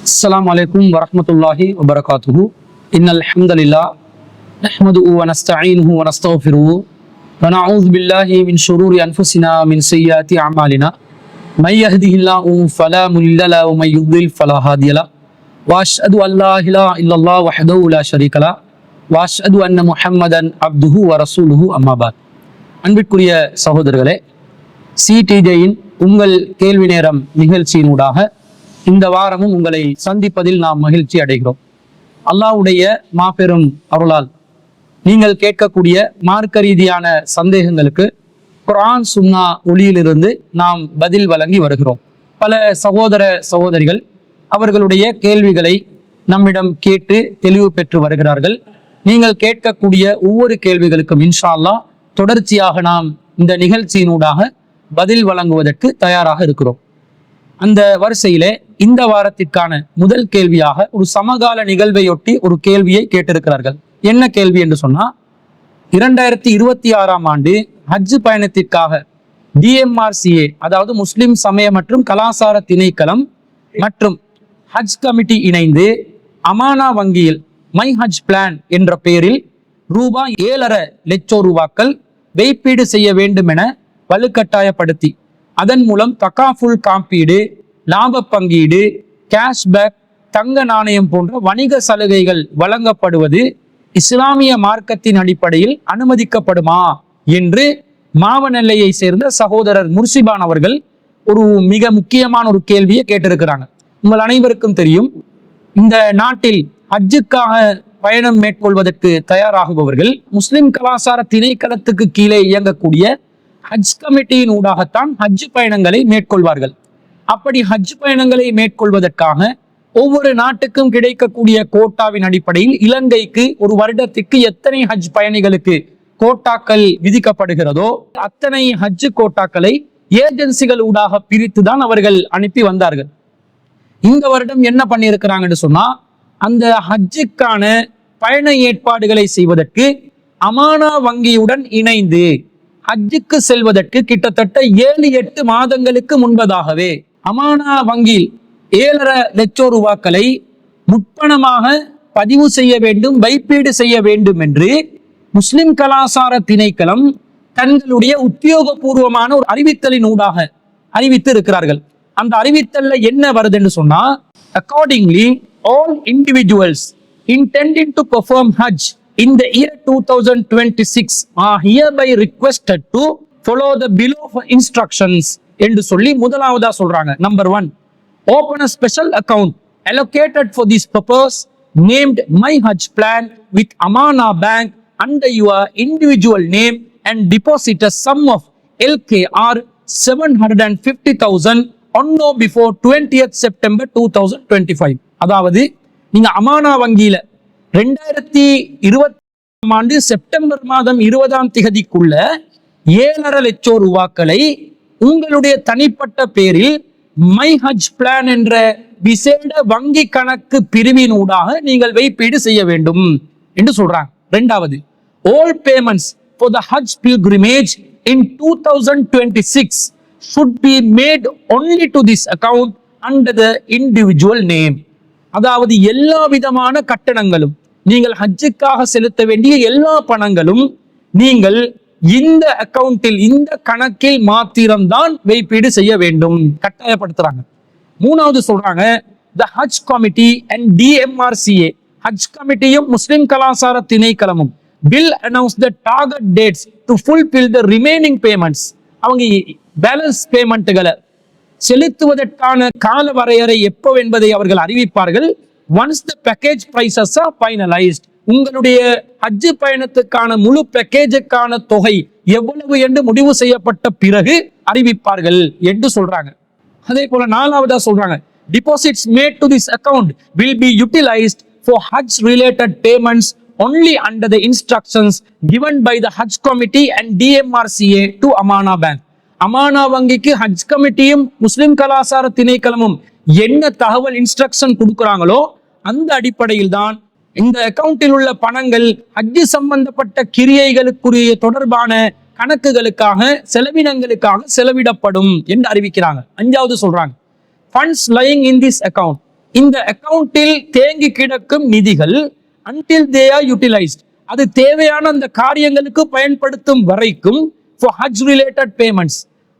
السلام عليكم ورحمة الله وبركاته. إن الحمد لله نحمده ونستعينه ونستغفره ونعوذ بالله من شرور أنفسنا من سيئات أعمالنا من يهده الله فلا مضل له ومن يضلل فلا هادي له وأشهد أن لا إله إلا الله وحده لا شريك له وأشهد أن محمدا عبده ورسوله أما بعد. அன்பிற்குரிய சகோதரர்களே, சிடிஜேயின் உங்கள் கேள்வி நேரம் நிகழ்ச்சியினூடாக இந்த வாரமும் உங்களை சந்திப்பதில் நாம் மகிழ்ச்சி அடைகிறோம். அல்லாஹ்வுடைய மாபெரும் அருளால் நீங்கள் கேட்கக்கூடிய மார்க்க ரீதியான சந்தேகங்களுக்கு குர்ஆன் சுன்னா ஒளியிலிருந்து நாம் பதில் வழங்கி வருகிறோம். பல சகோதர சகோதரிகள் அவர்களுடைய கேள்விகளை நம்மிடம் கேட்டு தெளிவு பெற்று வருகிறார்கள். நீங்கள் கேட்கக்கூடிய ஒவ்வொரு கேள்விகளுக்கும் இன்ஷா அல்லாஹ் தொடர்ச்சியாக நாம் இந்த நிகழ்ச்சியினூடாக பதில் வழங்குவதற்கு தயாராக இருக்கிறோம். அந்த வரிசையிலே இந்த வாரத்திற்கான முதல் கேள்வியாக ஒரு சமகால நிகழ்வையொட்டி ஒரு கேள்வியை கேட்டிருக்கிறார்கள். என்ன கேள்வி என்று சொன்னா, 2026ஆம் ஆண்டு ஹஜ் பயணத்திற்காக DMRCA, அதாவது முஸ்லிம் சமய மற்றும் கலாசார திணைக்களம் மற்றும் ஹஜ் கமிட்டி இணைந்து அமானா வங்கியில் மை ஹஜ் பிளான் என்ற பெயரில் ரூபாய் 7.5 லட்சம் வைப்பீடு செய்ய வேண்டும் என வலுக்கட்டாயப்படுத்தி அதன் மூலம் தகாஃபுல் காப்பீடு, லாப பங்கீடு, கேஷ்பேக், தங்க நாணயம் போன்ற வணிக சலுகைகள் வழங்கப்படுவது இஸ்லாமிய மார்க்கத்தின் அடிப்படையில் அனுமதிக்கப்படுமா என்று மாவனெல்லையை சேர்ந்த சகோதரர் முர்சிபான் அவர்கள் ஒரு மிக முக்கியமான ஒரு கேள்வியை கேட்டிருக்கிறாங்க. உங்கள் அனைவருக்கும் தெரியும், இந்த நாட்டில் ஹஜ்ஜுக்காக பயணம் மேற்கொள்வதற்கு தயாராகுபவர்கள் முஸ்லிம் கலாசார திணைக்களத்துக்கு கீழே இயங்கக்கூடிய ஹஜ் கமிட்டியின் ஊடாகத்தான் ஹஜ் பயணங்களை மேற்கொள்வார்கள். அப்படி ஹஜ் பயணங்களை மேற்கொள்வதற்காக ஒவ்வொரு நாட்டுக்கும் கிடைக்கக்கூடிய கோட்டாவின் அடிப்படையில் இலங்கைக்கு ஒரு வருடத்திற்கு எத்தனை ஹஜ் பயணிகளுக்கு கோட்டாக்கள் விதிக்கப்படுகிறதோ அத்தனை ஹஜ் கோட்டாக்களை ஏஜென்சிகள் ஊடாக பிரித்துதான் அவர்கள் அனுப்பி வந்தார்கள். இந்த வருடம் என்ன பண்ணியிருக்கிறாங்கன்னு சொன்னா, அந்த ஹஜ்ஜுக்கான பயண ஏற்பாடுகளை செய்வதற்கு அமானா வங்கியுடன் இணைந்து ஹஜ்ஜுக்கு செல்வதற்கு கிட்டத்தட்ட 7-8 மாதங்களுக்கு முன்பதாகவே அமானா வங்கியில் 7.5 லட்சம் ரூபாய்களை முற்பணமாக பதிவு செய்ய வேண்டும், வைப்பீடு செய்ய வேண்டும் என்று முஸ்லிம் கலாசார திணைக்களம் தங்களுடைய உத்தியோகபூர்வமான ஒரு அறிவித்தலின் ஊடாக அறிவித்து இருக்கிறார்கள். அந்த அறிவித்தல்ல என்ன வருதுன்னு சொன்னா, accordingly all individuals intending to perform Hajj in the year 2026 are hereby requested to follow the below instructions என்று சொல்லி முதலாவதா சொல்றாங்க. Number 1, open a special account allocated for this purpose named My Hajj Plan with Amana Bank under your individual name and deposit a sum of LKR 750,000 on or before 20th September 2025. அதாவது நீங்க அமானா வங்கியில 2020ஆம் ஆண்டு September மாதம் 20ஆம் திகதிக்குள்ள 7.5 லட்சம் ரூபாய்களை உங்களுடைய தனிப்பட்ட பேரில் my Hajj plan என்ற விசேட வங்கி கணக்கு பிரிவின் ஊடாக நீங்கள் வைப்பீடு செய்ய வேண்டும் என்று சொல்றாங்க. இரண்டாவது, all payments for the Hajj pilgrimage in 2026 should be made only to this account under the individual name. அதாவது எல்லா விதமான கட்டணங்களும், நீங்கள் ஹஜ்ஜுக்காக செலுத்த வேண்டிய எல்லா பணங்களும் நீங்கள் இந்த அக்கவுண்டில், இந்த கணக்கில் மாத்திரம்தான் வைப்பீடு செய்ய வேண்டும், கட்டாயப்படுத்துறாங்க. மூணாவது சொல்றாங்க, the Hajj Committee and DMRCA, ஹஜ் கமிட்டியும் முஸ்லிம் கலாசார திணைக்களமும் will announce the target dates to fulfill the remaining payments. அவங்க பேலன்ஸ் பேமெண்ட்டுகளை செலுத்துவதற்கான கால வரையறை எப்போ என்பதை அவர்கள் அறிவிப்பார்கள். once the package prices are finalized, உங்களுடைய ஹஜ் பயணத்துக்கான முழு பேக்கேஜுக்கான தொகை எவ்வளவு என்று முடிவு செய்யப்பட்ட பிறகு அறிவிப்பார்கள் என்று சொல்றாங்க. அதே போல நாலாவதா சொல்றாங்க, deposits made to this account will be utilized for Hajj related payments only under the instructions given by the Hajj Committee and DMRCA to Amana Bank. Amana வங்கிக்கு ஹஜ் கமிட்டியும் முஸ்லிம் கலாசார திணைக்களமும் என்ன தகவல் இன்ஸ்ட்ரக்ஷன் கொடுக்குறாங்களோ அந்த அடிப்படையில் தான் இந்த அக்கவுண்டில் உள்ள பணங்கள் ஹஜ் சம்பந்தப்பட்ட கிரியைகளுக்குரிய தொடர்பான கணக்குகளுக்காக, செலவினங்களுக்காக செலவிடப்படும் என்று அறிவிக்கிறாங்க. அஞ்சாவது சொல்றாங்க, funds lying in this account இந்த அக்கவுண்டில் தேங்கி கிடக்கும் நிதிகள் until they are utilized, அது தேவையான அந்த காரியங்களுக்கு பயன்படுத்தும் வரைக்கும் for Hajj related payments,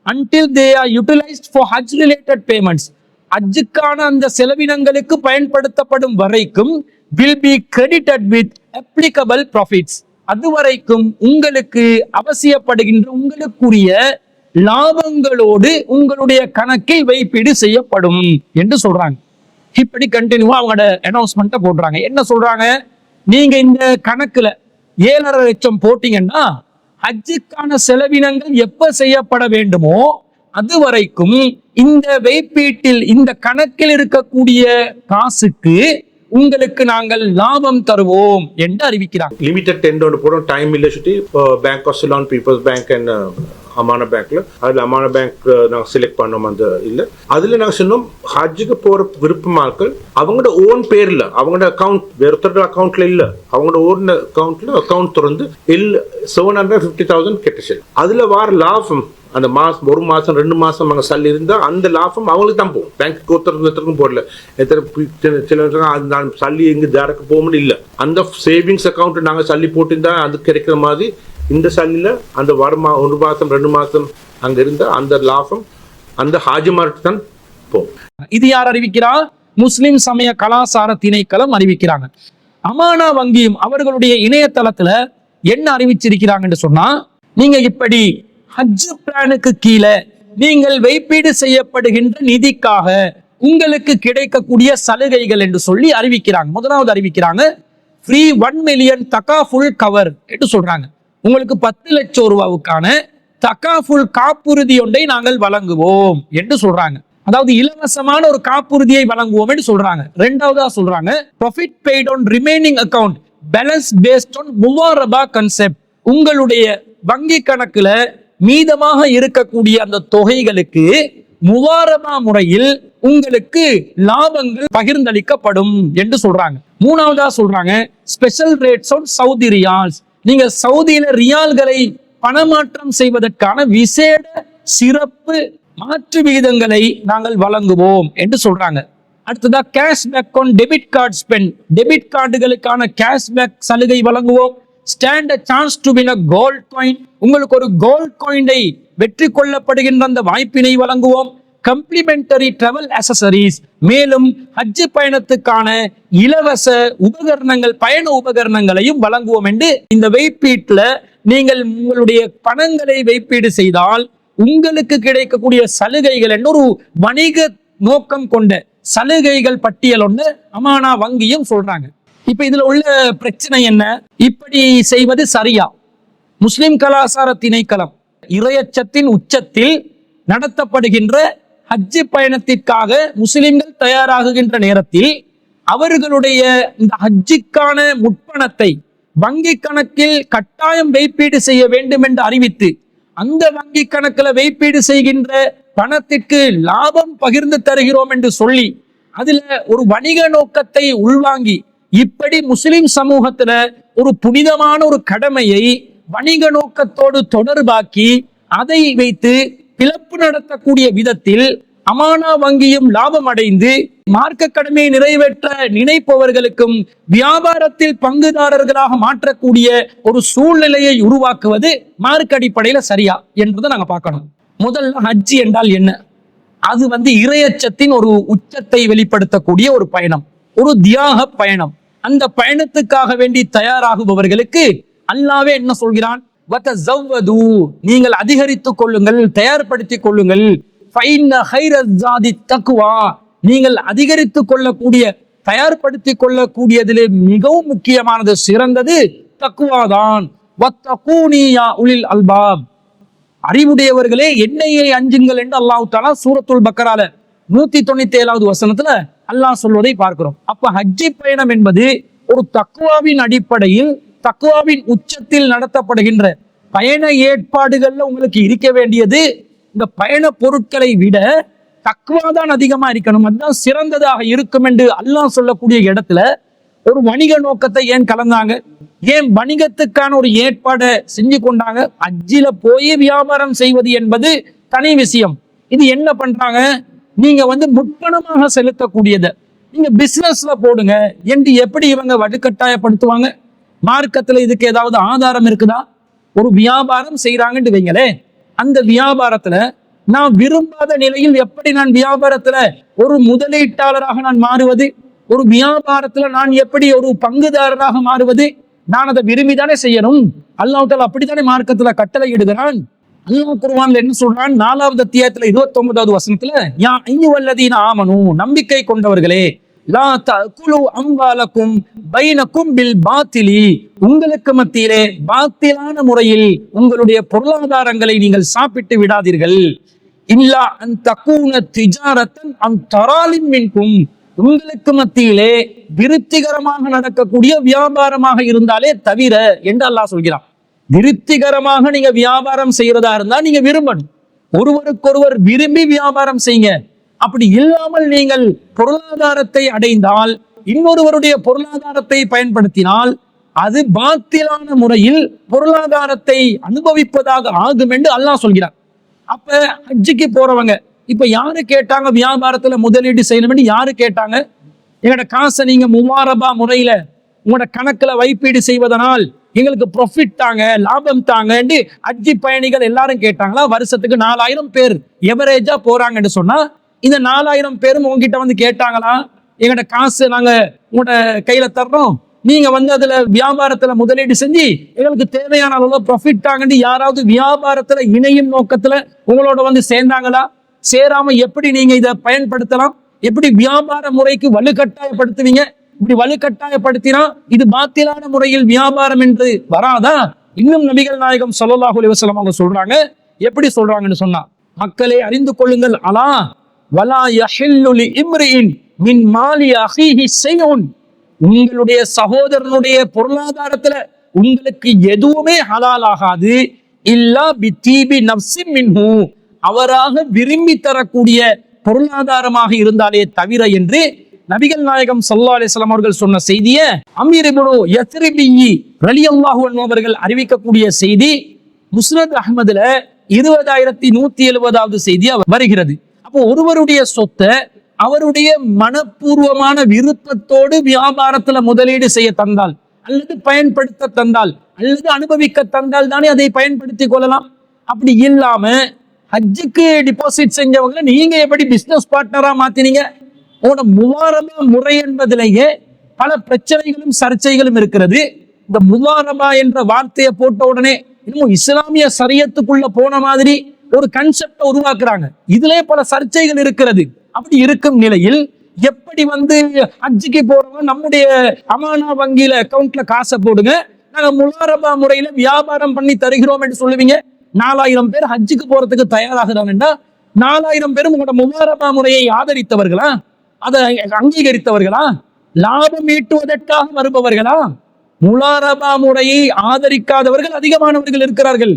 until they are utilized for Hajj related payments, ஹஜ்ஜுக்கான அந்த செலவினங்களுக்கு பயன்படுத்தப்படும் வரைக்கும் will be credited with applicable profits, அதுவரைக்கும் உங்களுக்கு அவசியப்படுகின்ற உங்களுக்குரிய லாபங்களோடு உங்களுடைய கணக்கில் வைப்பீடு செய்யப்படும் என்று சொல்றாங்க. இப்படி கண்டினியூவா அவங்களோட அனௌன்ஸ்மெண்ட்டை போடுறாங்க. என்ன சொல்றாங்க, நீங்க இந்த கணக்குல 7.5 லட்சம் போட்டீங்கன்னா ஹஜ்ஜுக்கான செலவினங்கள் எப்ப செய்யப்பட வேண்டுமோ அது வரைக்கும் இந்த வைப்பீட்டில் இந்த கணக்கில் இருக்கக்கூடிய காசுக்கு உங்களுக்கு நாங்கள் லாபம் தருவோம் என்று அறிவிக்கிறாங்க. லிமிட்டட் டெண்ட் ஒன்று போடும், டைம் இல்லை சுற்றி bank of Ceylon, People's bank and Amana பேங்க்ல, அதில் அமானா பேங்க் நாங்கள் செலக்ட் பண்ணோம். அந்த இல்லை அதில் நாங்கள் சொன்னோம், ஹஜ்ஜுக்கு போகிற விருப்பமாக்கள் அவங்களோட ஓன் பேரில், அவங்களோட அக்கௌண்ட் வேறொருத்தரோட அக்கௌண்ட்ல இல்லை, அவங்களோட ஓன் அக்கௌண்ட்ல அக்கௌண்ட் திறந்து 750,000 கெட்ட, அதில் வார லாபம் அந்த மாசம் 1 மாசம் 2 மாசம் அங்கே சல்லி இருந்தால் அந்த லாபம் அவங்களுக்கு தான் போகும். பேங்க்கு ஒருத்தருக்கும் போடல. சில நான் சல்லி எங்கே டேரக்ட் போகணும்னு இல்லை, அந்த சேவிங்ஸ் அக்கௌண்ட் நாங்கள் சல்லி போட்டுருந்தா அது கிடைக்கிற மாதிரி இந்த சல்லியில் அந்த 1 மாசம் 2 மாசம் அங்கே இருந்தால் அந்த லாபம் அந்த ஹாஜிமார்க்கு தான் போகும். இது யார் அறிவிக்கிறார்? முஸ்லிம் சமய கலாசார திணைக்களம் அறிவிக்கிறாங்க. அமானா வங்கியும் அவர்களுடைய இணையதளத்துல என்ன அறிவிச்சிருக்கிறாங்கன்னு சொன்னா, நீங்க இப்படி ஹஜ் பிளானுக்கு கீழே நீங்கள் வைப்பீடு செய்யப்படுகின்ற நிதிக்காக உங்களுக்கு கிடைக்கக்கூடிய சலுகைகள் என்று சொல்லி அறிவிக்கிறாங்க. முதலாவது அறிவிக்கிறாங்க ஃப்ரீ 1 மில்லியன் தகாஃபுல் கவர் என்று சொல்றாங்க. உங்களுக்கு 10 லட்சம் ரூபாவுக்கான தகாஃபுல் காப்புறுதி ஒன்றை நாங்கள் வழங்குவோம் என்று சொல்றாங்க. அதாவது இலவசமான ஒரு காப்புறுதியை வழங்குவோம் என்று சொல்றாங்க. இரண்டாவதா சொல்றாங்க profit paid on remaining account balance based on முவாரபா கன்செப்ட், உங்களுடைய வங்கி கணக்குல மீதமாக இருக்கக்கூடிய அந்த தொகைகளுக்கு முவாரபா முறையில் உங்களுக்கு லாபங்கள் பகிர்ந்தளிக்கப்படும் என்று சொல்றாங்க. மூணாவதா சொல்றாங்க ஸ்பெஷல் ரேட்ஸ் ஆன் சவுதி ரியால்ஸ், நீங்க சவுதியில ரியால்களை பணமாற்றம் செய்வதற்கான விசேட சிறப்பு மாற்று விகிதங்களை நாங்கள் வழங்குவோம் என்று சொல்றாங்க. அடுத்ததா cashback on debit card spend, debit கார்டுகளுக்கான கேஷ்பேக் சலுகை வழங்குவோம். Stand a chance to win a gold coin, உங்களுக்கு ஒரு கோல்ட் காயினை வெற்றி கொள்ளப்படுகின்ற அந்த வாய்ப்பினை வழங்குவோம். கம்ப்ளிமெண்டரி டிராவல் அசசரிஸ், மேலும் ஹஜ் பயணத்துக்கான இலவச உபகரணங்கள், பயண உபகரணங்களையும் வழங்குவோம் என்று இந்த வைப்பீட்டுல நீங்கள் உங்களுடைய பணங்களை வைப்பீடு செய்தால் உங்களுக்கு கிடைக்கக்கூடிய சலுகைகள் என்று ஒரு வணிக நோக்கம் கொண்ட சலுகைகள் பட்டியல் ஒன்று அமானா வங்கியும் சொல்றாங்க. இப்ப இதுல உள்ள பிரச்சனை என்ன? இப்படி செய்வது சரியா? முஸ்லிம் கலாசார திணைக்களம் இறையச்சத்தின் உச்சத்தில் நடத்தப்படுகின்ற ஹஜ் பயணத்திற்காக முஸ்லிம்கள் தயாராகுகின்ற நேரத்தில் அவர்களுடைய இந்த ஹஜ்ஜுக்கான முற்பணத்தை வங்கி கணக்கில் கட்டாயம் வைப்பீடு செய்ய வேண்டும் என்று அறிவித்து அந்த வங்கி கணக்குல வைப்பீடு செய்கின்ற பணத்திற்கு லாபம் பகிர்ந்து தருகிறோம் என்று சொல்லி அதுல ஒரு வணிக நோக்கத்தை உள்வாங்கி இப்படி முஸ்லிம் சமூகத்துல ஒரு புனிதமான ஒரு கடமையை வணிக நோக்கத்தோடு தொடர்பாக்கி அதை வைத்து பிளப்பு நடத்தக்கூடிய விதத்தில் அமானா வங்கியும் லாபம் அடைந்து மார்க்க கடமையை நிறைவேற்ற நினைப்பவர்களுக்கும் வியாபாரத்தில் பங்குதாரர்களாக மாற்றக்கூடிய ஒரு சூழ்நிலையை உருவாக்குவது மார்க்க அடிப்படையில சரியா என்பதை நாங்க பார்க்கணும். முதல்ல ஹஜ் என்றால் என்ன? அது இறையச்சத்தின் ஒரு உச்சத்தை வெளிப்படுத்தக்கூடிய ஒரு பயணம், ஒரு தியாக பயணம். அந்த பயணத்துக்காக வேண்டி தயாராகுபவர்களுக்கு அல்லாவே என்ன சொல்கிறான்? நீங்கள் அதிகரித்துக் கொள்ளுங்கள், தயார்படுத்திக் கொள்ளுங்கள். நீங்கள் அதிகரித்துக் கொள்ளக்கூடிய, தயார்படுத்திக் கொள்ளக்கூடியதிலே மிகவும் முக்கியமானது, சிறந்தது தக்குவாதான். அறிவுடையவர்களே என்னையை அஞ்சுங்கள் என்று அல்லாஹ் தஆலா சூரத்துல் பக்கரால 197வது வசனத்துல அல்லாஹ் சொல்வதை பார்க்கிறோம். அப்ப ஹஜ்ஜி பயணம் என்பது ஒரு தக்குவாவின் அடிப்படையில், தக்குவாவின் உச்சத்தில் நடத்தப்படுகின்ற பயண ஏற்பாடுகள்ல உங்களுக்கு இருக்க வேண்டியது இந்த பயண பொருட்களை விட தக்குவாதான் அதிகமா இருக்கணும், அதுதான் சிறந்ததாக இருக்கும் என்று அல்லாஹ் சொல்லக்கூடிய இடத்துல ஒரு வணிக நோக்கத்தை ஏன் கலந்தாங்க? ஏன் வணிகத்துக்கான ஒரு ஏற்பாடை செஞ்சு கொண்டாங்க? ஹஜ்ஜில போய் வியாபாரம் செய்வது என்பது தனி விஷயம். இது என்ன பண்றாங்க? நீங்க முற்பணமாக செலுத்தக்கூடியதை நீங்க பிசினஸ்ல போடுங்க என்று எப்படி இவங்க வலுக்கட்டாயப்படுத்துவாங்க? மார்க்கத்துல இதுக்கு ஏதாவது ஆதாரம் இருக்குதா? ஒரு வியாபாரம் செய்யறாங்கன்னு வைங்களே, அந்த வியாபாரத்துல நான் விரும்பாத நிலையில் எப்படி நான் வியாபாரத்துல ஒரு முதலீட்டாளராக நான் மாறுவது? ஒரு வியாபாரத்துல நான் எப்படி ஒரு பங்குதாரராக மாறுவது? நான் அதை விரும்பிதானே செய்யணும். அல்லாஹ் தஆலா அப்படித்தானே மார்க்கத்துல கட்டளை இடுகிறான். அல்லாஹ் குர்ஆன்ல என்ன சொல்றான்? 4வது அத்தியாயத்துல 29வது வசனத்துல, யா அய்யுஹல்லதீன ஆமனூ, நம்பிக்கை கொண்டவர்களே, லா தஅகுலு அம்வாலக்கும் பைனக்கும் பில் பாத்திலி, உங்களுக்கு மத்தியிலே பாத்திலான முறையில் உங்களுடைய பொருளாதாரங்களை நீங்கள் சாப்பிட்டு விடாதீர்கள். இல்லா அன் தகூன திஜாரத்தன் அன் தராலின் மின்கும், உங்களுக்கு மத்தியிலே விருத்திகரமாக நடக்கக்கூடிய வியாபாரமாக இருந்தாலே தவிர என்று அல்லாஹ் சொல்கிறான். விருத்திகரமாக நீங்க வியாபாரம் செய்யறதா இருந்தா நீங்க விரும்பணும், ஒருவருக்கொருவர் விரும்பி வியாபாரம் செய்யுங்க. அப்படி இல்லாமல் நீங்கள் பொருளாதாரத்தை அடைந்தால், இன்னொருவருடைய பொருளாதாரத்தை பயன்படுத்தினால், அது பாத்திலான முறையில் பொருளாதாரத்தை அனுபவிப்பதாக ஆகும் என்று அல்லாஹ் சொல்கிறார். அப்ப ஹஜ்ஜுக்கு போறவங்க இப்ப யாரு கேட்டாங்க வியாபாரத்துல முதலீடு செய்யணும்னு? யாரு கேட்டாங்க? எங்களோட காசை நீங்க முவாரபா முறையில உங்களோட கணக்குல வைப்பீடு செய்வதனால் எங்களுக்கு ப்ராஃபிட் தாங்க, லாபம் தாங்க ஹஜ்ஜி பயணிகள் எல்லாரும் கேட்டாங்களா? வருஷத்துக்கு 4000 பேர் எவரேஜா போறாங்கன்னு சொன்னா, இந்த 4000 பேரும் உங்ககிட்ட வந்து கேட்டாங்களா? எங்களோட காசு நாங்க உங்களோட கையில தர்றோம், நீங்க வந்து அதுல வியாபாரத்துல முதலீடு செஞ்சு எங்களுக்கு தேவையான அளவுல ப்ராஃபிட் தாங்கன்னு யாராவது வியாபாரத்துல இணையும் நோக்கத்துல உங்களோட வந்து சேர்ந்தாங்களா? சேராம எப்படி நீங்க இதை பயன்படுத்தலாம்? எப்படி வியாபார முறைக்கு வலுக்கட்டாயப்படுத்துவீங்க? இப்படி வலுக்கட்டாயப்படுத்தினா இது பாத்திலான முறையில் வியாபாரம் என்று வராதா? இன்னும் நபிகள் நாயகம் ஸல்லல்லாஹு அலைஹி வஸல்லம் அவங்க சொல்றாங்க. எப்படி சொல்றாங்கன்னு சொன்னா, மக்களே அறிந்து கொள்ளுங்கள், அலா வலா யஹில்லு லி இம்ரிஇன் மின் மாலி அஹீஹி ஷைஉன், உங்களுடைய சகோதரனுடைய பொருளாதாரத்துல உங்களுக்கு எதுவுமே ஹலால் ஆகாது, இல்லா பித்தீபி நஃப்ஸின் மின்ஹு, அவராக விரும்பி தரக்கூடிய பொருளாதாரமாக இருந்தாலே தவிர என்று நபிகள் நாயகம் ஸல்லல்லாஹு அலைஹி வஸல்லம் அவர்கள் சொன்ன செய்தியை அமீர் இப்னு யத்ரிபி ரலியல்லாஹு அன்ஹு அவர்கள் அறிவிக்கக்கூடிய செய்தி முஸ்னத் அஹ்மதுல 20170வது செய்தியா வருகிறது. அப்போ ஒருவருடைய சொத்தை அவருடைய மனப்பூர்வமான விருப்பத்தோடு வியாபாரத்துல முதலீடு செய்ய தந்தால், அல்லது பயன்படுத்த தந்தால், அல்லது அனுபவிக்க தந்தால் தானே அதை பயன்படுத்திக் கொள்ளலாம். அப்படி இல்லாம ஹஜ்ஜுக்கு டிபாசிட் செஞ்சவங்களை நீங்க எப்படி பிசினஸ் பார்ட்னரா மாத்தினீங்க? உங்களோட முவாரபா முறை என்பதிலேயே பல பிரச்சனைகளும் சர்ச்சைகளும் இருக்கிறது. இந்த முவாரபா என்ற வார்த்தையை போட்ட உடனே இன்னும் இஸ்லாமிய சரியத்துக்குள்ள போன மாதிரி ஒரு கன்செப்டை உருவாக்குறாங்க. இதுலயே பல சர்ச்சைகள் இருக்கிறது. அப்படி இருக்கும் நிலையில் எப்படி வந்து ஹஜ்ஜுக்கு போறவங்க நம்முடைய அமானா வங்கியில அக்கௌண்ட்ல காசை போடுங்க, நாங்க முவாரபா முறையில வியாபாரம் பண்ணி தருகிறோம் என்று சொல்லுவீங்க? 4000 பேர் ஹஜ்ஜுக்கு போறதுக்கு தயாராகிறாங்கன்னா 4000 பேரும் உங்களோட முவாரபா முறையை ஆதரித்தவர்களா? அதை அங்கீகரித்தவர்களா? லாபம் ஈட்டுவதற்காக வருபவர்களா? முலாரபா முறையை ஆதரிக்காதவர்கள் அதிகமானவர்கள் இருக்கிறார்கள்.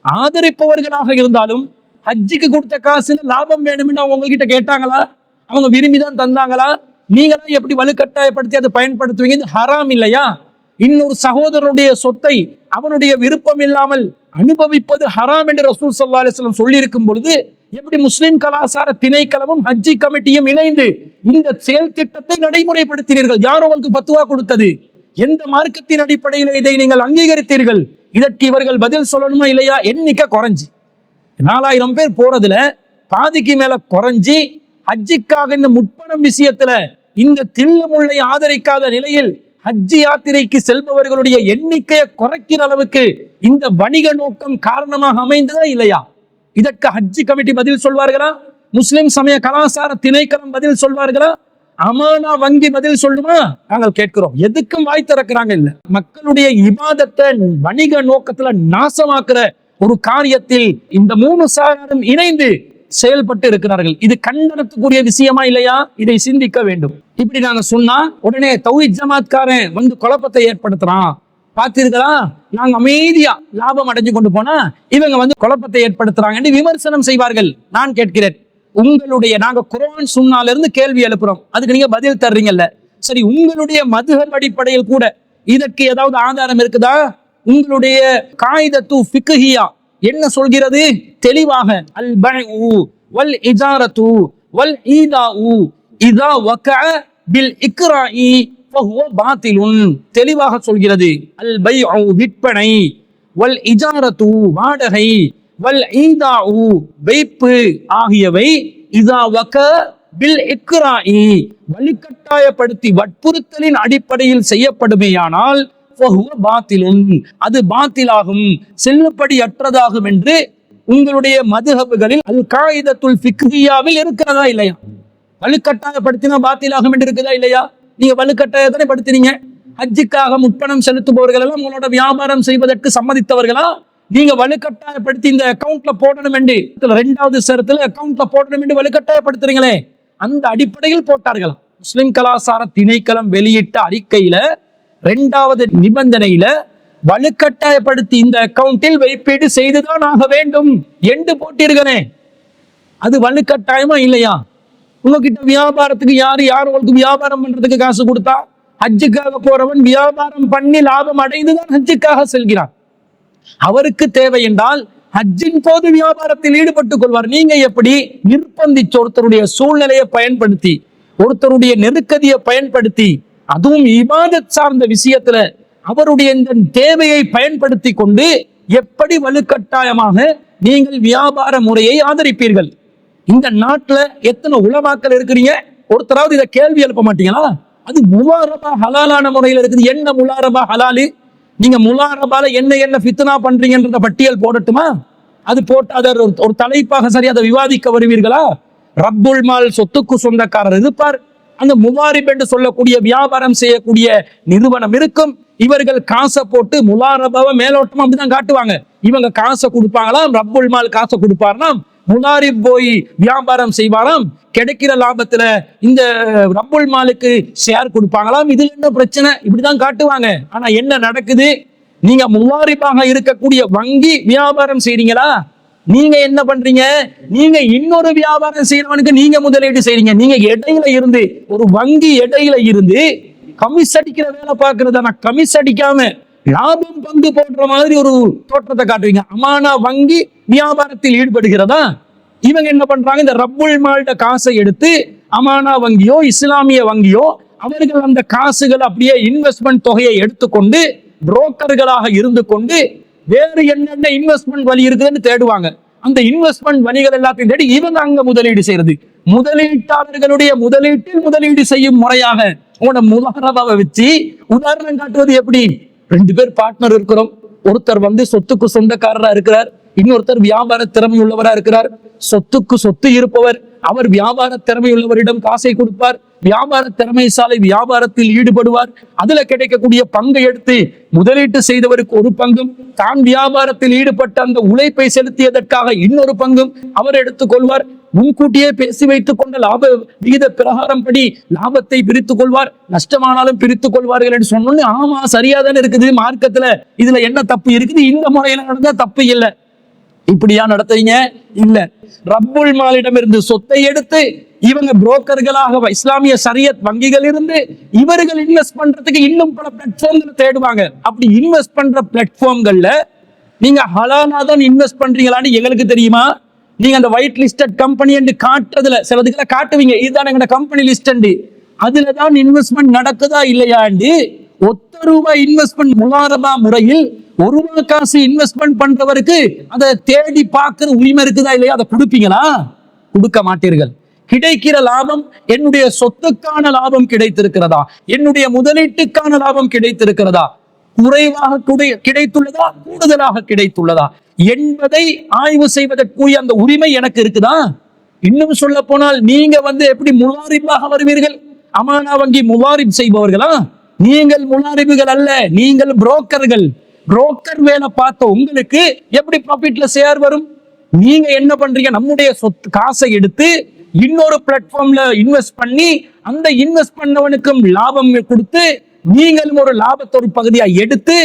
ஆதரிப்பவர்களாக இருந்தாலும் ஹஜ்ஜுக்கு கொடுத்த காசுல லாபம் வேணும்னு அவங்க உங்ககிட்ட கேட்டாங்களா? அவங்க விரும்பிதான் தந்தாங்களா? நீங்களா எப்படி வலுக்கட்டாயப்படுத்தி அதை பயன்படுத்துவீங்க? இது ஹராம் இல்லையா? இன்னொரு சகோதரனுடைய சொத்தை அவனுடைய விருப்பம் இல்லாமல் அனுபவிப்பது ஹராம் என்று ரசூல் ஸல்லல்லாஹு அலைஹி வஸல்லம் சொல்லி இருக்கும் பொழுது, எப்படி முஸ்லிம் கலாசார திணைக்களமும் ஹஜ்ஜி கமிட்டியும் இணைந்து இந்த செயல் திட்டத்தை நடைமுறைப்படுத்தினீர்கள்? யார் உங்களுக்கு பத்துவா கொடுத்தது? எந்த மார்க்கத்தின் அடிப்படையில் இதை நீங்கள் அங்கீகரித்தீர்கள்? இதற்கு இவர்கள் பதில் சொல்லணுமா இல்லையா? எண்ணிக்கை குறைஞ்சி 4000 பேர் போறதுல பாதிக்கு மேல குறைஞ்சி, ஹஜ்ஜிக்காக இந்த முற்பணம் விஷயத்துல இந்த தில்லுமுள்ளை ஆதரிக்காத நிலையில் ஹஜ்ஜி யாத்திரைக்கு செல்பவர்களுடைய எண்ணிக்கையை குறைக்கிற அளவுக்கு இந்த வணிக நோக்கம் காரணமாக அமைந்ததா இல்லையா? இதற்கு ஹஜ்ஜி கமிட்டி பதில் சொல்வார்களா? முஸ்லிம் சமய கலாசார திணைக்களம் பதில் சொல்வார்களா? அமானா வங்கி பதில் சொல்லுமா? நாங்கள் கேட்கிறோம். எதுக்கும் வாய் திறக்கிறாங்க இல்ல. மக்களுடைய இபாதத்தை வணிக நோக்கத்துல நாசமாக்குற ஒரு காரியத்தில் இந்த 3 சாராரும் இணைந்து செயல்பட்டு இருக்கிறார்கள். இது கண்டனத்துக்குரிய விஷயமா இல்லையா? இதை சிந்திக்க வேண்டும். இப்படி நாங்க சொன்னா உடனே தௌஹீத் ஜமாத்காரன் வந்து குழப்பத்தை ஏற்படுத்துறான். பார்த்தீர்களா, நாங்க அமைதியா லாபம் அடைஞ்சு கொண்டு போனா இவங்க வந்து குழப்பத்தை ஏற்படுத்துறாங்கன்னு விமர்சனம் செய்வார்கள். நான் கேட்கிறேன், உங்களுடைய நாங்க குர்ஆன் சுன்னால இருந்து கேள்வி எழுப்புறோம், அதுக்கு நீங்க பதில் தர்றீங்கல்ல, சரி உங்களுடைய மதுஹப் அடிப்படையில் கூட இதற்கு ஏதாவது ஆதாரம் இருக்குதா? உங்களுடைய காயிதத்து ஃபிக்ஹியா என்ன சொல்கிறது? தெளிவாக அல் பைஉ வல் இஜாரத்து வல் ஈதாஉ இதா வகஅ பில் இக்ராஇ ஃபஹுவ பாத்திலுன், தெளிவாக சொல்கிறது. அல் பைஉ விற்பனை, வல் இஜாரத்து வாடகை, வல் ஈதாஉ வைப்பு ஆகியவை இதா வக பில் இக்ராஇ வலிக்கட்டாயப்படுத்தி வற்புறுத்தலின் அடிப்படையில் செய்யப்படுமேயானால் ஃபஹுவ பாத்திலுன், அது பாத்திலாகும், செல்லுபடியற்றதாகும் என்று உங்களுடைய மதுஹபுகளில் அல் காயிதத்துல் ஃபிக்ஹியாவில் இருக்கிறதா இல்லையா? வலுக்கட்டாயப்படுத்தினா பாத்திலாகும் என்று இருக்குதா இல்லையா? நீங்க வலுக்கட்டாயத்தானே படுத்தினீங்க. ஹஜ்ஜுக்காக முற்பணம் செலுத்துபவர்கள் எல்லாம் உங்களோட வியாபாரம் செய்வதற்கு சம்மதித்தவர்களா? நீங்க வலுக்கட்டாயப்படுத்தி இந்த அக்கௌண்ட்ல போடணும் என்று 2வது சரத்துல அக்கௌண்ட்ல போடணும் என்று வலுக்கட்டாயப்படுத்துறீங்களே, அந்த அடிப்படையில் போட்டார்கள். முஸ்லிம் கலாசார திணைக்களம் வெளியிட்ட அறிக்கையில 2வது நிபந்தனையில வலுக்கட்டாயப்படுத்தி இந்த அக்கௌண்டில் வைப்பீடு செய்துதான் ஆக வேண்டும் என்று போட்டீர்களே, அது வலுக்கட்டாயமா இல்லையா? உங்ககிட்ட வியாபாரத்துக்கு யார் உங்களுக்கு வியாபாரம் பண்றதுக்கு காசு கொடுத்தா? ஹஜ்ஜுக்காக போறவன் வியாபாரம் பண்ணி லாபம் அடைந்துதான் ஹஜ்ஜுக்காக செல்கிறான். அவருக்கு தேவை என்றால் ஹஜ்ஜின் போது வியாபாரத்தில் ஈடுபட்டுக் கொள்வார். நீங்க எப்படி நிர்பந்திச்சு ஒருத்தருடைய சூழ்நிலையை பயன்படுத்தி, ஒருத்தருடைய நெருக்கடியை பயன்படுத்தி, அதுவும் இபாதத் சார்ந்த விஷயத்துல அவருடைய இந்த தேவையை பயன்படுத்தி கொண்டு எப்படி வலுக்கட்டாயமாக நீங்கள் வியாபார முறையை ஆதரிப்பீர்கள்? இந்த நாட்டுல எத்தனை உலமாக்கள் இருக்கிறீங்க, ஒருத்தராவது இதை கேள்வி எழுப்ப மாட்டீங்களா? அது முலாரபா ஹலாலான முறையில் இருக்குது. என்ன முலாரபா ஹலாலு? நீங்க முலாரபால என்ன ஃபித்னா பண்றீங்கன்றத பட்டியல் போடட்டுமா? அது போட்டு அதை ஒரு தலைப்பாக சரி அதை விவாதிக்க வருவீர்களா? ரப்புல் மால் சொத்துக்கு சொந்தக்காரர் இருப்பார், அந்த முவாரிப் என்று சொல்லக்கூடிய வியாபாரம் செய்யக்கூடிய நிறுவனம் இருக்கும். இவர்கள் காசை போட்டு முலாரபாவை மேலோட்டமா அப்படிதான் காட்டுவாங்க. இவங்க காசை கொடுப்பாங்களாம், ரப்புல் மால் காசை கொடுப்பாராம், முலாரிப் போய் வியாபாரம் செய்வாராம், கிடைக்கிற லாபத்துல இந்த ரப்புல் மாலுக்கு ஷேர் கொடுப்பாங்களாம். இதுல என்ன பிரச்சனை? இப்படிதான் காட்டுவாங்க. ஆனா என்ன நடக்குது? நீங்க முலாரிப்பாக இருக்கக்கூடிய வங்கி வியாபாரம் செய்றீங்களா? நீங்க என்ன பண்றீங்க? நீங்க இன்னொரு வியாபாரம் செய்யறவனுக்கு நீங்க முதலீடு செய்றீங்க. நீங்க இடையில இருந்து, ஒரு வங்கி இடையில இருந்து கமிஸ் அடிக்கிற வேலை பார்க்கறது. ஆனா கமிஸ் அடிக்காம லாபம் பங்கு போடுற மாதிரி ஒரு தோற்றத்தை காட்டுவீங்க. அமானா வங்கி வியாபாரத்தில் ஈடுபடுகிறதா? இவங்க என்ன பண்றாங்க? இந்த ரப்புல் மால்ட காசை எடுத்து அமானா வங்கியோ இஸ்லாமிய வங்கியோ அவர்கள் அந்த காசுகள் அப்படியே இன்வெஸ்ட்மெண்ட் தொகையை எடுத்துக்கொண்டு புரோக்கர்களாக இருந்து கொண்டு வேறு என்னென்ன இன்வெஸ்ட்மெண்ட் வழி இருக்குதுன்னு தேடுவாங்க. அந்த இன்வெஸ்ட்மெண்ட் வழிகள் எல்லாத்தையும் தேடி இவங்க அங்க முதலீடு செய்யறது. முதலீட்டாளர்களுடைய முதலீட்டில் முதலீடு செய்யும் முறையாக உங்களோட முலாரபாவை வச்சு உதாரணம் காட்டுவது எப்படி? 2 பேர் பார்ட்னர் இருக்கிறோம். ஒருத்தர் சொத்துக்கு சொந்தக்காரரா இருக்கிறார், இன்னொருத்தர் வியாபார திறமை உள்ளவரா இருக்கிறார். சொத்துக்கு சொத்து இருப்பவர் அவர் வியாபார திறமை உள்ளவரிடம் காசை கொடுப்பார். வியாபார திறமைசாலை வியாபாரத்தில் ஈடுபடுவார். அதுல கிடைக்கக்கூடிய பங்கை எடுத்து முதலீட்டு செய்தவருக்கு ஒரு பங்கும், தான் வியாபாரத்தில் ஈடுபட்ட அந்த உழைப்பை செலுத்தியதற்காக இன்னொரு பங்கும் அவர் எடுத்துக் கொள்வார். முன்கூட்டியே பேசி வைத்துக் கொண்ட லாப விகித பிரகாரம் படி லாபத்தை பிரித்துக் கொள்வார். நஷ்டமானாலும் பிரித்துக் கொள்வார்கள் என்று சொன்னோன்னு, ஆமா சரியாதானே இருக்குது மார்க்கத்துல, இதுல என்ன தப்பு இருக்குது? இந்த முறையில நடந்தா தப்பு இல்லை. இப்படியா நடத்துறீங்க? இல்ல. ரப்புல் மாலிடமிருந்து சொத்தை எடுத்து இவங்க புரோக்கர்களாக இஸ்லாமிய ஷரியத் வங்கிகள் இருந்து இவர்கள் இன்வெஸ்ட் பண்றதுக்கு இன்னும் பல பிளாட்ஃபார்ம்களை தேடுவாங்க. அப்படி இன்வெஸ்ட் பண்ற பிளாட்ஃபார்ம்கள்ல நீங்க ஹலாலா தான் இன்வெஸ்ட் பண்றீங்களான்னு எங்களுக்கு தெரியுமா? நீங்க அந்த ஒயிட் லிஸ்டட் கம்பெனி என்று காட்டுறதுல சிலதுகளை காட்டுவீங்க, இதுதான் எங்க கம்பெனி லிஸ்ட், அதுலதான் இன்வெஸ்ட்மெண்ட் நடக்குதா இல்லையாண்டு ₹1 இன்வெஸ்ட்மெண்ட் முலாரபா முறையில் ₹1 காசு இன்வெஸ்ட்மெண்ட் பண்றவருக்கு அதை தேடி பார்க்கிற உரிமை இருக்குதா இல்லையா? அதை கொடுப்பீங்களா? கொடுக்க மாட்டீர்கள். கிடைக்கிற லாபம் என்னுடைய சொத்துக்கான லாபம் கிடைத்திருக்கிறதா, என்னுடைய முதலீட்டுக்கான லாபம் கிடைத்திருக்கிறதா, குறைவாக கிடைத்துள்ளதா, கூடுதலாக கிடைத்துள்ளதா என்பதை ஆய்வு செய்வதற்குரிய அந்த உரிமை எனக்கு இருக்குதா? இன்னும் சொல்ல போனால் நீங்க எப்படி முலாரிப்பாக வருவீர்கள்? அமானா வங்கி முலாரிப் செய்பவர்களா? நீங்கள் முலாரிப்புகள் அல்ல, நீங்கள் புரோக்கர்கள். புரோக்கர் வேலை பார்த்த உங்களுக்கு எப்படி ப்ராஃபிட்ல ஷேர் வரும்? நீங்க என்ன பண்றீங்க? நம்முடைய சொத்து காசை எடுத்து இன்னொரு பிளாட்ஃபார்ம்ல இன்வெஸ்ட் பண்ணி அந்த இன்வெஸ்ட் பண்ணவனுக்கும் லாபம் கொடுத்து நீங்களும் ஒரு லாபத்தொரு பகுதியா எடுத்து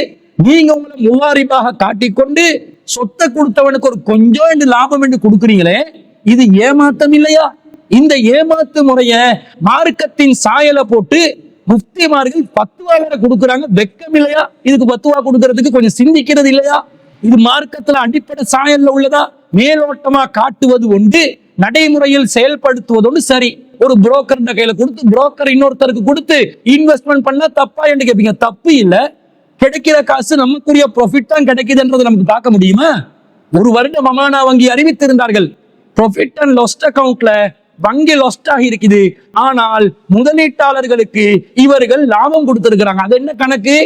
நீங்க உங்களை முலாரிப்பாக காட்டிக்கொண்டு சொத்தை கொடுத்தவனுக்கு ஒரு கொஞ்சம் லாபம் என்று கொடுக்குறீங்களே, இது ஏமாத்தம் இல்லையா? இந்த ஏமாத்து முறைய மார்க்கத்தின் சாயலை போட்டு முஃப்திமார்கள் பத்துவா வேற கொடுக்குறாங்க. வெக்கம் இல்லையா? இதுக்கு பத்துவா கொடுக்கறதுக்கு கொஞ்சம் சிந்திக்கிறது இல்லையா? இது மார்க்கத்துல அடிப்படை சாயல்ல உள்ளதா? மேலோட்டமா காட்டுவது ஒன்று, நடைமுறையில் செயல்படுத்துவது ஒன்று. சரி, ஒரு புரோக்கர் கையில கொடுத்து புரோக்கர் இன்னொருத்தருக்கு கொடுத்து இன்வெஸ்ட்மெண்ட் பண்ணா தப்பா என்று கேட்பீங்க. தப்பு இல்ல, கிடைக்கிற காசு நமக்குரிய ப்ராஃபிட் தான் கிடைக்குதுன்றது நமக்கு பார்க்க முடியுமா? ஒரு வருடம் அமானா வங்கி அறிவித்திருந்தார்கள், ப்ராஃபிட் அண்ட் லாஸ் அக்கவுண்ட்ல வங்கி லாஸ்ட் ஆகி இருக்குது, ஆனால் முதலீட்டாளர்களுக்கு இவர்கள் லாபம் கொடுத்திருக்கிறாங்க. அது என்ன கணக்கு?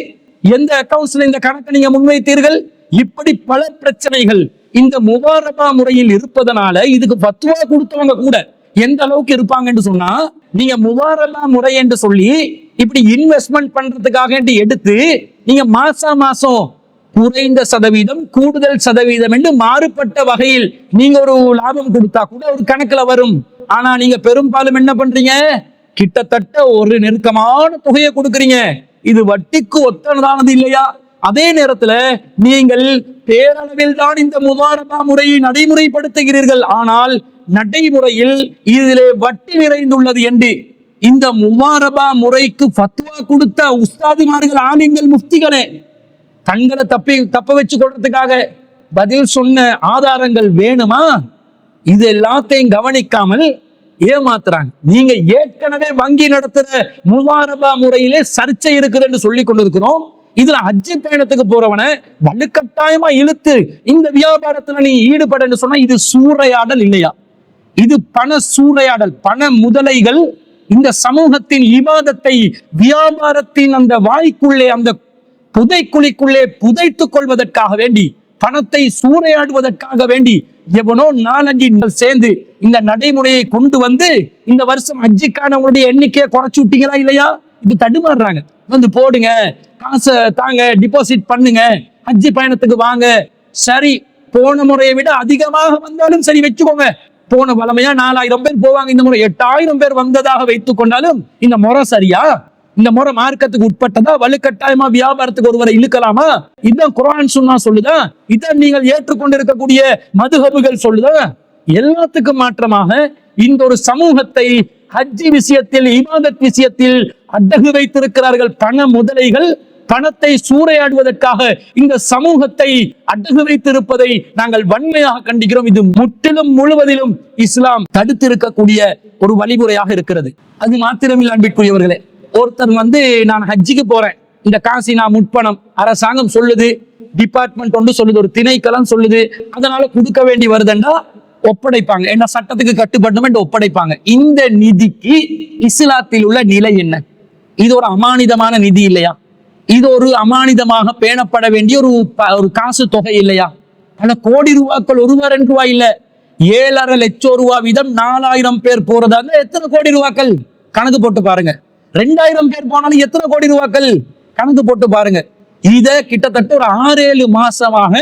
எந்த அக்கவுண்ட்ஸ்ல இந்த கணக்கு நீங்க முன்வைத்தீர்கள்? இப்படி பல பிரச்சனைகள் இந்த முபாரபா முறையில் இருப்பதனால இதுக்கு ஃபத்வா கொடுத்தவங்க கூட எந்த அளவுக்கு இருப்பாங்கன்னு சொன்னா, நீங்க முபாரபா முறை என்று சொல்லி இப்படி இன்வெஸ்ட்மெண்ட் பண்றதுக்காக எடுத்து நீங்க மாசம் குறைந்த சதவீதம் கூடுதல் சதவீதம் என்று மாறுபட்ட வகையில் நீங்க ஒரு லாபம் கொடுத்தா கூட ஒரு கணக்குல வரும். ஆனா நீங்க பெரும்பாலும் என்ன பண்றீங்க? கிட்டத்தட்ட ஒரு நெருக்கமான தொகையை கொடுக்குறீங்க. இது வட்டிக்கு ஒத்தனதானது இல்லையா? அதே நேரத்துல நீங்கள் பேரளவில் தான் இந்த முபாரபா முறையை நடைமுறைப்படுத்துகிறீர்கள், ஆனால் நடைமுறையில் இதிலே வட்டி நிறைந்துள்ளது என்று இந்த முபாரபா முறைக்கு ஃபத்வா கொடுத்த உஸ்தாதிமார்கள், ஆலிம்கள், முஃப்திகளே தங்களை தப்ப வச்சு கொள்றதுக்காக பதில் சொன்ன ஆதாரங்கள் வேணுமா? இது எல்லாத்தையும் கவனிக்காமல் ஏமாத்துறாங்க. நீங்க ஏற்கனவே வங்கி நடத்துற முபாரபா முறையிலே சர்ச்சை இருக்குதுன்னு சொல்லி கொண்டிருக்கிறோம். இதுல ஹஜ் பயணத்துக்கு போறவனை வலுக்கட்டாயமா இழுத்து இந்த வியாபாரத்துல நீ ஈடுபடன்னு சொன்னா இது சூறையாடல் இல்லையா? இது பண சூறையாடல். பண முதலைகள் இந்த சமூகத்தின் இபாதத்தை வியாபாரத்தின் அந்த வாய்க்குள்ளே, அந்த புதைக்குழிக்குள்ளே புதைத்துக் கொள்வதற்காக வேண்டி, பணத்தை சூறையாடுவதற்காக வேண்டி எவனோ 4-5 சேர்ந்து இந்த நடைமுறையை கொண்டு வந்து இந்த வருஷம் ஹஜ்ஜுக்கானவங்களுடைய எண்ணிக்கையை குறைச்சு விட்டீங்களா இல்லையா? இது தடுமாறுறாங்க. வந்து போடுங்க, காசை தாங்க, டிபாசிட் பண்ணுங்க, ஹஜ்ஜி பயணத்துக்கு வாங்க. சரி, போன முறையை விட அதிகமாக வந்தாலும் சரி வச்சுக்கோங்க. போன வளமையா 4000 பேர் போவாங்க, இந்த முறை 8000 பேர் வந்ததாக வைத்துக் கொண்டாலும் இந்த முறை சரியா? இந்த முறை மார்க்கத்துக்கு உட்பட்டதா? வலுக்கட்டாயமா வியாபாரத்துக்கு ஒருவரை இழுக்கலாமா? இதான் குர்ஆன் சுன்னா சொல்லுதா? இதான் நீங்கள் ஏற்றுக்கொண்டிருக்கக்கூடிய மதுஹபுகள் சொல்லுதா? எல்லாத்துக்கும் மாற்றமாக இந்த ஒரு சமூகத்தை ஹஜ்ஜி விஷயத்தில், இபாதத் விஷயத்தில் அடகு வைத்திருக்கிறார்கள் பண முதலைகள். பணத்தை சூறையாடுவதற்காக இந்த சமூகத்தை அடகு வைத்திருப்பதை நாங்கள் வன்மையாக கண்டிக்கிறோம். இது முற்றிலும் முழுவதிலும் இஸ்லாம் தடுத்திருக்கக்கூடிய ஒரு வழிமுறையாக இருக்கிறது. அது மாத்திரமில்லை அன்பிற்குரியவர்களே, ஒருத்தர் வந்து நான் ஹஜ்ஜிக்கு போறேன், இந்த காசி நான் முற்பணம் அரசாங்கம் சொல்லுது, டிபார்ட்மெண்ட் ஒன்று சொல்லுது, ஒரு திணைக்களம் சொல்லுது, அதனால கொடுக்க வேண்டி வருதுண்டா ஒப்படைப்பாங்க. என்ன சட்டத்துக்கு கட்டுப்பட்டு ஒப்படைப்பாங்க. இந்த நிதிக்கு இஸ்லாத்தில் உள்ள நிலை என்ன? இது ஒரு அமானிதமான நிதி இல்லையா? இது ஒரு அமானிதமாக பேணப்பட வேண்டிய ஒரு காசு தொகை இல்லையா? பல கோடி ரூபாய்கள், 1-2 ரூபாய் இல்ல, 7,5 லட்சம் ரூபாய் வீதம் 4000 பேர் போறதா இருந்தா எத்தனை கோடி ரூபாய்கள்? கணக்கு போட்டு பாருங்க. 2000 பேர் போனாலும் எத்தனை கோடி ரூபாய்கள்? கணக்கு போட்டு பாருங்க. இத கிட்டத்தட்ட ஒரு 6-7 மாசமாக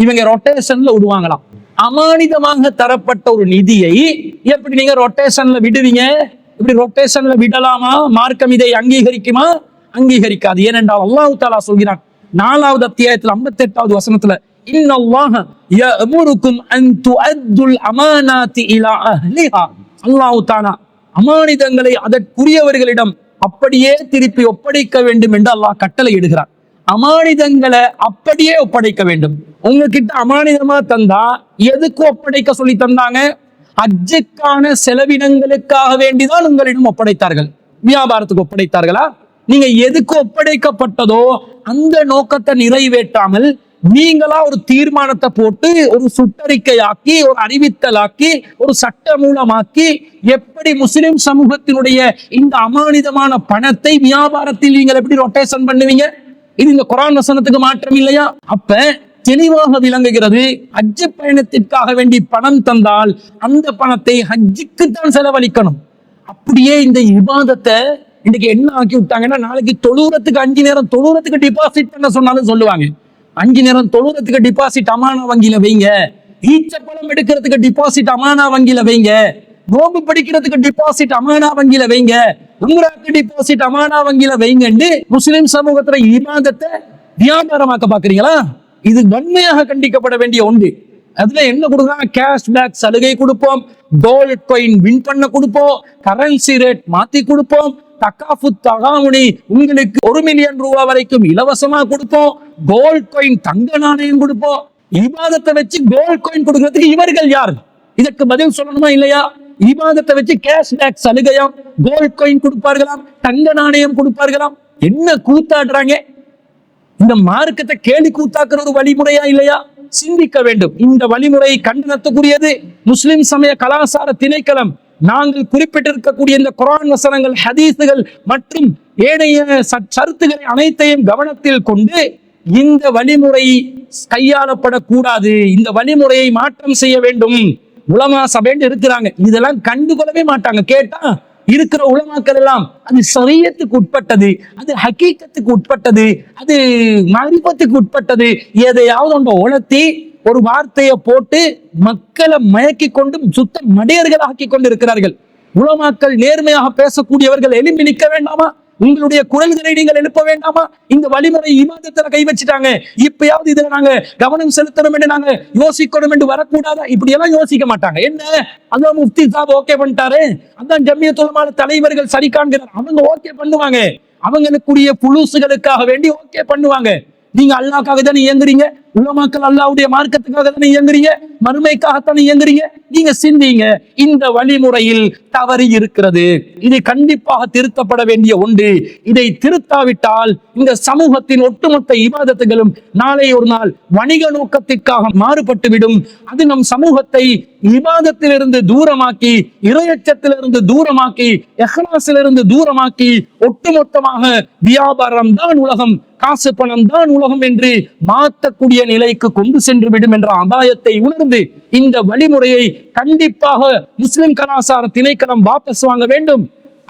இவங்க ரொட்டேஷன்ல விடுவாங்களாம். அமானிதமாக தரப்பட்ட ஒரு நிதியை எப்படி நீங்க ரொட்டேஷன்ல விடுவீங்க? இப்படி ரொட்டேஷன்ல விடலாமா? மார்க்கம் இதை அங்கீகரிக்குமா? அங்கீகரிக்காது. ஏனென்றால் அல்லாஹ் தஆலா சொல்கிறான் 4வது அத்தியாயத்தில் 58வது வசனத்துல, இன்னல்லாஹ யஅமுருக்கும் அன் துஅத்துல் அமானாத்தி இலா அஹ்லிஹா. அல்லாஹ் தஆலா அமானிதங்களை அதற்குரியவர்களிடம் அப்படியே திருப்பி ஒப்படைக்க வேண்டும் என்று அல்லாஹ் கட்டளை இடுகிறார். அமானிதங்களை அப்படியே ஒப்படைக்க வேண்டும். உங்ககிட்ட அமானிதமா தந்தா எதுக்கு ஒப்படைக்க சொல்லி தந்தாங்க? ஹஜ்ஜுக்கான செலவினங்களுக்காக வேண்டிதான் உங்களிடம் ஒப்படைத்தார்கள். வியாபாரத்துக்கு ஒப்படைத்தார்களா? நீங்க எதுக்கு ஒப்படைக்கப்பட்டதோ அந்த நோக்கத்தை நிறைவேற்றாமல் நீங்களா ஒரு தீர்மானத்தை போட்டு ஒரு சுற்றறிக்கையாக்கி, ஒரு அறிவித்தலாக்கி, ஒரு சட்ட மூலமாக்கி எப்படி முஸ்லிம் சமூகத்தினுடைய இந்த அமானிதமான பணத்தை வியாபாரத்தில் நீங்கள் எப்படி ரொட்டேஷன் பண்ணுவீங்க? இது இந்த குர்ஆன் வசனத்துக்கு மாற்றம் இல்லையா? அப்ப தெளிவாக விளங்குகிறது, ஹஜ் பயணத்திற்காக வேண்டி பணம் தந்தால் அந்த பணத்தை ஹஜ்ஜுக்கு தான் செலவழிக்கணும். அப்படியே இந்த இபாதத்தை இன்னைக்கு என்ன ஆக்கி விட்டாங்கன்னா, நாளைக்கு தொழுறதுக்கு 5 நேரம் தொழுறதுக்கு டிபாசிட் பண்ண சொன்னாலும் சொல்லுவாங்க. 5 நேரம் தொழுறதுக்கு டிபாசிட் அமானா வங்கியில வைங்க, ஈச்சப்பழம் எடுக்கிறதுக்கு டிபாசிட் அமானா வங்கியில வைங்க, நோம்பு படிக்கிறதுக்கு டிபாசிட் அமானா வங்கியில வைங்க, உம்ராக்கு டிபாசிட் அமானா வங்கியில வைங்கன்னு முஸ்லிம் சமூகத்துல இபாதத்தை வியாபாரமாக்க பாக்குறீங்களா? இது வன்மையாக கண்டிக்கப்பட வேண்டிய ஒன்று. அதுல என்ன கொடுக்குறாங்க? கேஷ்பேக் சலுகை கொடுப்போம், கோல்ட் காயின் வின் பண்ண கொடுப்போம், கரன்சி ரேட் மாத்தி கொடுப்போம், தக்காஃபுத் தகாமுனி உங்களுக்கு 1 மில்லியன் ரூபாய் வரைக்கும் இலவசமா கொடுப்போம், கோல்ட் காயின் தங்க நாணயம் கொடுப்போம். இபாதத்தை வச்சு கோல்ட் காயின் கொடுக்கிறதுக்கு இவர்கள் யார்? இதற்கு பதில் சொல்லணுமா இல்லையா? இபாதத்தை வச்சு கேஷ்பேக் சலுகையாம், கோல்ட் காயின் கொடுப்பார்களாம், தங்க நாணயம் கொடுப்பார்களாம். என்ன கூத்தாடுறாங்க? இந்த மார்க்கத்தை கேலி கூத்தாக்குற ஒரு வழிமுறையா இல்லையா? சிந்திக்க வேண்டும். இந்த வழிமுறை கண்டனத்துக்குரியது. முஸ்லிம் சமய கலாச்சார திணைக்களம் நாங்கள் குறிப்பிட்டிருக்கக்கூடிய இந்த குர்ஆன் வசனங்கள், ஹதீசுகள் மற்றும் ஏனைய சருத்துக்களை அனைத்தையும் கவனத்தில் கொண்டு இந்த வழிமுறை கையாளப்படக்கூடாது, இந்த வழிமுறையை மாற்றம் செய்ய வேண்டும். உலமா சபைன்னு இருக்கிறாங்க, இதெல்லாம் கண்டுகொள்ளவே மாட்டாங்க. கேட்டா இருக்கிற உலமாக்கள் எல்லாம் அது ஷரியத்துக்கு உட்பட்டது, அது ஹகீகத்துக்கு உட்பட்டது, அது மரிபத்துக்கு உட்பட்டது, எதையாவது ஒன்றை உணர்த்தி ஒரு வார்த்தையை போட்டு மக்களை மயக்கி கொண்டு சுத்த மடையர்கள் ஆக்கி கொண்டு இருக்கிறார்கள். உலமாக்கள் நேர்மையாக பேசக்கூடியவர்கள் எழுப்பி நிற்க வேண்டாமா? உங்களுடைய குரல்களை நீங்கள் எழுப்ப வேண்டாமா? இந்த வழிமுறை இபாதத்துல கை வச்சுட்டாங்க, இப்பயாவது இதுல நாங்க கவனம் செலுத்தணும் என்று நாங்க யோசிக்கணும் என்று வரக்கூடாதா? இப்படி எல்லாம் யோசிக்க மாட்டாங்க. என்ன, அதான் முஃப்தி சாப் ஓகே பண்ணிட்டாரு, அதான் ஜம்மியத்துல் உலமா தலைவர்கள் சரி காண்கிறார், அவங்க ஓகே பண்ணுவாங்க. அவங்களுக்குரிய புலுசுகளுக்காக வேண்டி ஓகே பண்ணுவாங்க. நீங்க அல்லாஹ்க்காக தானே இயங்குறீங்க, உலமாக்கள் அல்லாஹ்வுடைய மார்க்கத்துக்காக தானே இயங்குறீங்க, மறுமைக்காகத்தானே இயங்குறீங்க. நீங்க சிந்திங்க, இந்த வழிமுறையில் தவறு இருக்கிறது, இது கண்டிப்பாக திருத்தப்பட வேண்டிய ஒன்று. இதை திருத்தாவிட்டால் இந்த சமூகத்தின் ஒட்டுமொத்த இபாதத்துகளும் நாளை ஒரு நாள் வணிக நோக்கத்திற்காக மாறுபட்டுவிடும். அது நம் சமூகத்தை இபாதத்திலிருந்து தூரமாக்கி, இறையச்சத்திலிருந்து தூரமாக்கி, இஹ்லாஸிலிருந்து தூரமாக்கி, ஒட்டுமொத்தமாக வியாபாரம் தான் உலகம், காசு பணம் தான் உலகம் என்று மாற்றக்கூடிய நிலைக்கு கொண்டு சென்று விடும் என்ற அபாயத்தை உணர்ந்து இந்த வழிமுறையை கண்டிப்பாக முஸ்லிம் கலாச்சார திணைக்களம் வாபஸ் வாங்க வேண்டும்,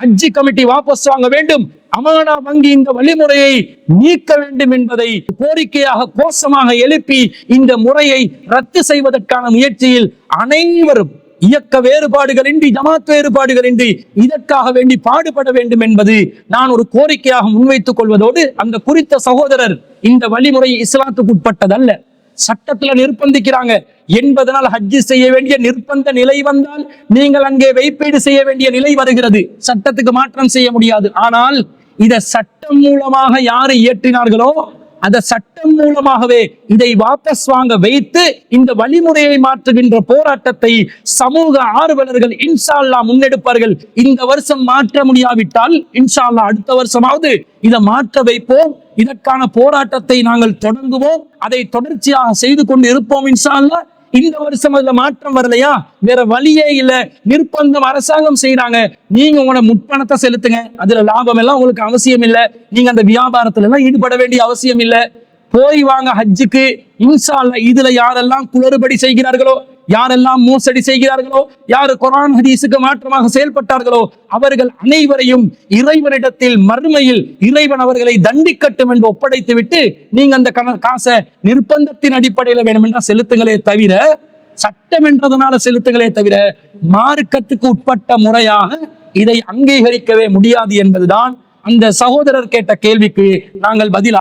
ஹஜ் கமிட்டி வாபஸ் வாங்க வேண்டும், அமானா வங்கி இந்த வழிமுறையை நீக்க வேண்டும் என்பதை கோரிக்கையாக கோஷமாக எழுப்பி இந்த முறையை ரத்து செய்வதற்கான முயற்சியில் அனைவரும் இயக்க வேறுபாடுகளின்றி, ஜமாத் வேறுபாடுகளின்றி இதற்காக வேண்டி பாடுபட வேண்டும் என்பது நான் ஒரு கோரிக்கையாக முன்வைத்துக் கொள்வதோடு, அந்த குறித்த சகோதரர் இந்த வழிமுறை இஸ்லாத்துக்கு உட்பட்டதல்ல, சட்டத்துல நிர்பந்திக்கிறாங்க என்பதனால் ஹஜ் செய்ய வேண்டிய நிர்பந்த நிலை வந்தால் நீங்கள் அங்கே வைப்பீடு செய்ய வேண்டிய நிலை வருகிறது. சட்டத்துக்கு மாற்றம் செய்ய முடியாது. ஆனால் இதை சட்டம் மூலமாக யாரு இயற்றினார்களோ அந்த சட்டம் மூலமாகவே இதை வாபஸ் வாங்க வைத்து இந்த வழிமுறையை மாற்றுகின்ற போராட்டத்தை சமூக ஆர்வலர்கள் இன்ஷா அல்லாஹ் முன்னெடுப்பார்கள். இந்த வருஷம் மாற்ற முடியாவிட்டால் இன்ஷா அல்லாஹ் அடுத்த வருஷமாவது இதை மாற்ற வைப்போம். இதற்கான போராட்டத்தை நாங்கள் தொடங்குவோம், அதை தொடர்ச்சியாக செய்து கொண்டு இருப்போம் இன்ஷா அல்லாஹ். இந்த வருஷம் அதுல மாற்றம் வரலையா, வேற வழியே இல்ல, நிர்பந்தம் அரசாங்கம் செய்யறாங்க, நீங்க உங்களோட முற்பணத்தை செலுத்துங்க, அதுல லாபம் எல்லாம் உங்களுக்கு அவசியம் இல்ல, நீங்க அந்த வியாபாரத்துல எல்லாம் ஈடுபட வேண்டிய அவசியம் இல்ல, போய் வாங்க ஹஜ்ஜுக்கு இன்ஷா அல்லாஹ். இதுல யாரெல்லாம் குளறுபடி செய்கிறார்களோ, யாரெல்லாம் மோசடி செய்கிறார்களோ, யாரு குர்ஆன் ஹதீஸுக்கு மாற்றமாக செயல்பட்டார்களோ அவர்கள் அனைவரையும் இறைவனிடத்தில் மறுமையில் இறைவன் அவர்களை தண்டிக்கட்டும் என்று ஒப்படைத்து விட்டு நீங்க அந்த காசை நிர்பந்தத்தின் அடிப்படையில் வேணும் என்றால் செலுத்துங்களே தவிர, சட்டம் என்றதுனால செலுத்துங்களே தவிர மார்க்கத்துக்கு உட்பட்ட முறையாக இதை அங்கீகரிக்கவே முடியாது என்பதுதான் அந்த சகோதரர் கேட்ட கேள்விக்கு நாங்கள் பதில்